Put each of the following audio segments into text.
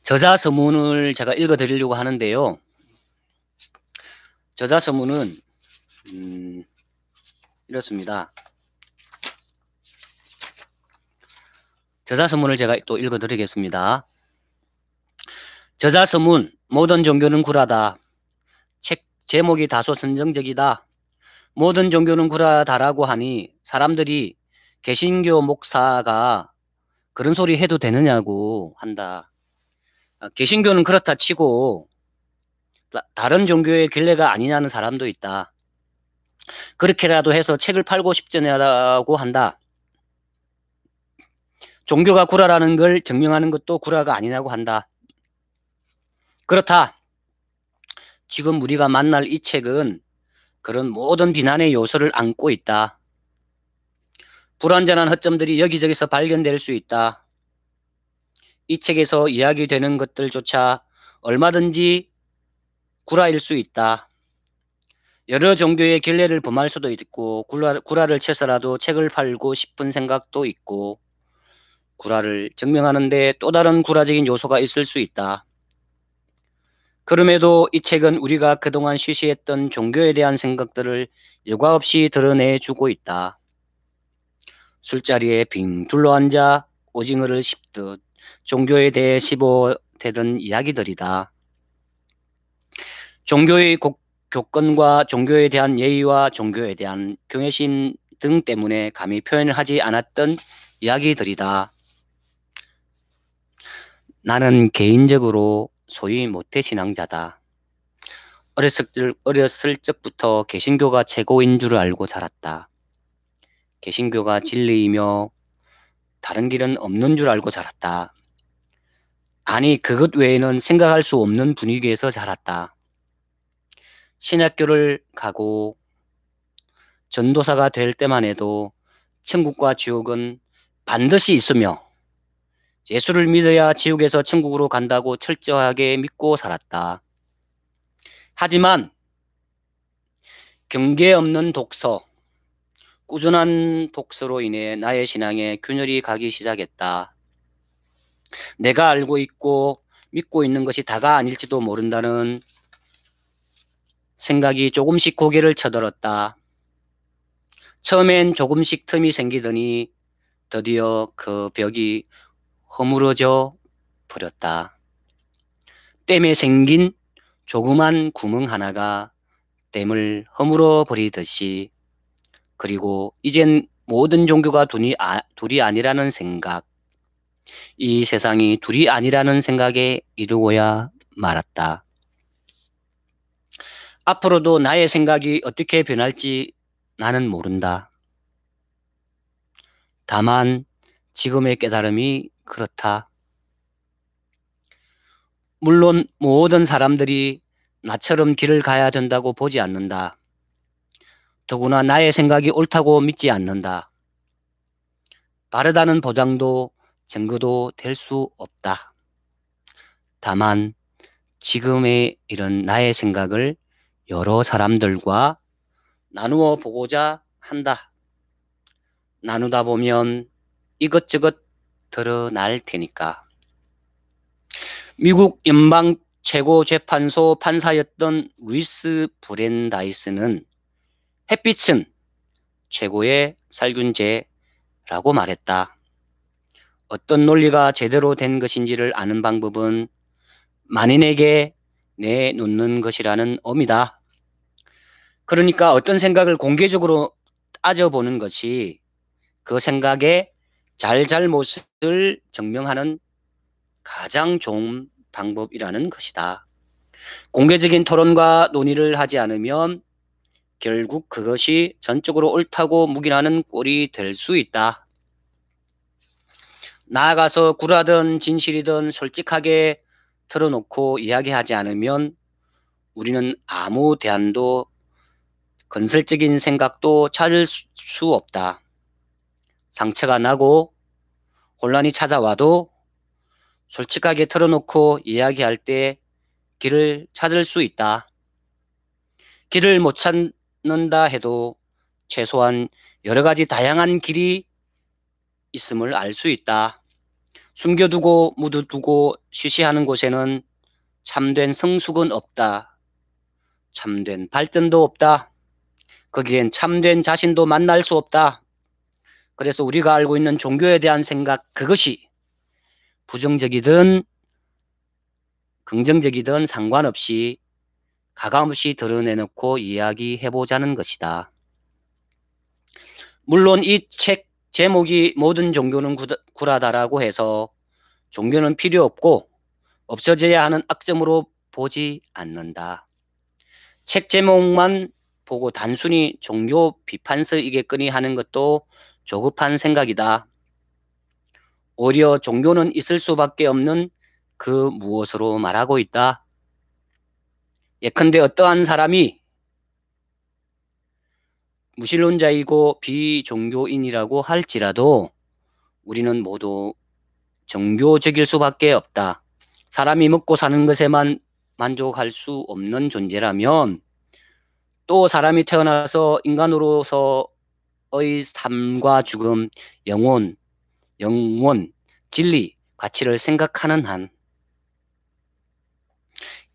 저자서문을 제가 읽어 드리려고 하는데요. 저자서문은 이렇습니다. 저자서문을 제가 또 읽어 드리겠습니다. 저자서문, 모든 종교는 구라다. 책 제목이 다소 선정적이다. 모든 종교는 구라다라고 하니 사람들이 개신교 목사가 그런 소리 해도 되느냐고 한다. 개신교는 그렇다 치고 다른 종교의 결례가 아니냐는 사람도 있다. 그렇게라도 해서 책을 팔고 싶잖냐고 한다. 종교가 구라라는 걸 증명하는 것도 구라가 아니냐고 한다. 그렇다. 지금 우리가 만날 이 책은 그런 모든 비난의 요소를 안고 있다. 불완전한 허점들이 여기저기서 발견될 수 있다. 이 책에서 이야기되는 것들조차 얼마든지 구라일 수 있다. 여러 종교의 결례를 범할 수도 있고 구라를 쳐서라도 책을 팔고 싶은 생각도 있고 구라를 증명하는데 또 다른 구라적인 요소가 있을 수 있다. 그럼에도 이 책은 우리가 그동안 쉬쉬했던 종교에 대한 생각들을 여과 없이 드러내주고 있다. 술자리에 빙 둘러앉아 오징어를 씹듯 종교에 대해 씹어대던 이야기들이다. 종교의 교권과 종교에 대한 예의와 종교에 대한 경외심 등 때문에 감히 표현을 하지 않았던 이야기들이다. 나는 개인적으로 소위 모태신앙자다. 어렸을 적부터 개신교가 최고인 줄 알고 자랐다. 개신교가 진리이며 다른 길은 없는 줄 알고 자랐다. 아니, 그것 외에는 생각할 수 없는 분위기에서 자랐다. 신학교를 가고 전도사가 될 때만 해도 천국과 지옥은 반드시 있으며 예수를 믿어야 지옥에서 천국으로 간다고 철저하게 믿고 살았다. 하지만 경계 없는 독서, 꾸준한 독서로 인해 나의 신앙에 균열이 가기 시작했다. 내가 알고 있고 믿고 있는 것이 다가 아닐지도 모른다는 생각이 조금씩 고개를 쳐들었다. 처음엔 조금씩 틈이 생기더니 드디어 그 벽이 허물어져 버렸다. 댐에 생긴 조그만 구멍 하나가 댐을 허물어 버리듯이, 그리고 이젠 모든 종교가 둘이 아니라는 생각, 이 세상이 둘이 아니라는 생각에 이르고야 말았다. 앞으로도 나의 생각이 어떻게 변할지 나는 모른다. 다만 지금의 깨달음이 그렇다. 물론 모든 사람들이 나처럼 길을 가야 된다고 보지 않는다. 더구나 나의 생각이 옳다고 믿지 않는다. 바르다는 보장도 증거도 될 수 없다. 다만 지금의 이런 나의 생각을 여러 사람들과 나누어 보고자 한다. 나누다 보면 이것저것 드러날 테니까. 미국 연방 최고재판소 판사였던 루이스 브랜다이스는 햇빛은 최고의 살균제라고 말했다. 어떤 논리가 제대로 된 것인지를 아는 방법은 만인에게 내놓는 것이라는 의미다. 그러니까 어떤 생각을 공개적으로 따져보는 것이 그 생각의 잘잘못을 증명하는 가장 좋은 방법이라는 것이다. 공개적인 토론과 논의를 하지 않으면 결국 그것이 전적으로 옳다고 묵인하는 꼴이 될 수 있다. 나아가서 구라든 진실이든 솔직하게 털어놓고 이야기하지 않으면 우리는 아무 대안도 건설적인 생각도 찾을 수 없다. 상처가 나고 혼란이 찾아와도 솔직하게 털어놓고 이야기할 때 길을 찾을 수 있다. 길을 못 찾는다 해도 최소한 여러 가지 다양한 길이 있음을 알 수 있다. 숨겨두고 묻어두고 쉬쉬하는 곳에는 참된 성숙은 없다. 참된 발전도 없다. 거기엔 참된 자신도 만날 수 없다. 그래서 우리가 알고 있는 종교에 대한 생각, 그것이 부정적이든 긍정적이든 상관없이 가감없이 드러내놓고 이야기해보자는 것이다. 물론 이 책 제목이 모든 종교는 굴하다라고 해서 종교는 필요 없고 없어져야 하는 악점으로 보지 않는다. 책 제목만 보고 단순히 종교 비판서이겠거니 하는 것도 조급한 생각이다. 오히려 종교는 있을 수밖에 없는 그 무엇으로 말하고 있다. 예컨대 어떠한 사람이 무신론자이고 비종교인이라고 할지라도 우리는 모두 정교적일 수밖에 없다. 사람이 먹고 사는 것에만 만족할 수 없는 존재라면 또 사람이 태어나서 인간으로서의 삶과 죽음, 영원, 진리, 가치를 생각하는 한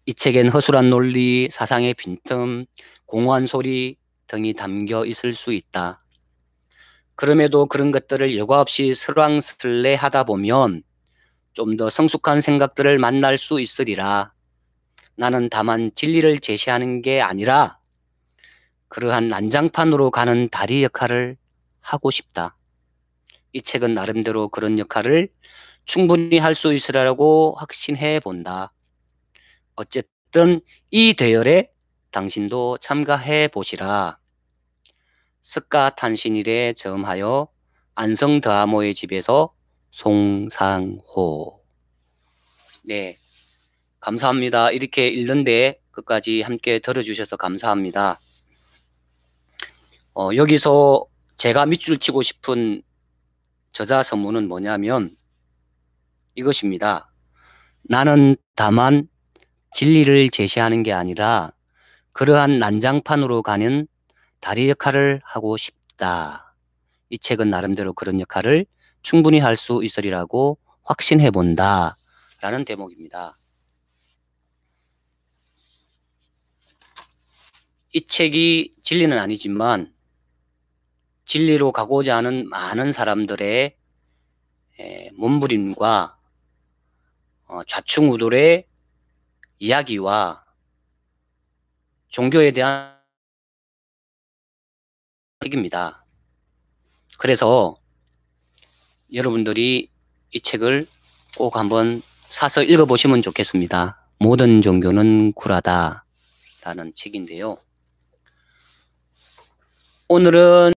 이 책엔 허술한 논리, 사상의 빈틈, 공허한 소리 등이 담겨 있을 수 있다. 그럼에도 그런 것들을 여과 없이 설왕설래 하다 보면 좀 더 성숙한 생각들을 만날 수 있으리라. 나는 다만 진리를 제시하는 게 아니라 그러한 난장판으로 가는 다리 역할을 하고 싶다. 이 책은 나름대로 그런 역할을 충분히 할 수 있으리라고 확신해 본다. 어쨌든 이 대열에 당신도 참가해 보시라. 석가탄신일에 점하여 안성드하모의 집에서 송상호. 네, 감사합니다. 이렇게 읽는데 끝까지 함께 들어주셔서 감사합니다. 여기서 제가 밑줄 치고 싶은 저자 서문은 뭐냐면 이것입니다. 나는 다만 진리를 제시하는 게 아니라 그러한 난장판으로 가는 다리 역할을 하고 싶다. 이 책은 나름대로 그런 역할을 충분히 할 수 있으리라고 확신해 본다. 라는 대목입니다. 이 책이 진리는 아니지만 진리로 가고자 하는 많은 사람들의 몸부림과 좌충우돌의 이야기와 종교에 대한 책입니다. 그래서 여러분들이 이 책을 꼭 한번 사서 읽어보시면 좋겠습니다. 모든 종교는 굴하다 라는 책인데요. 오늘은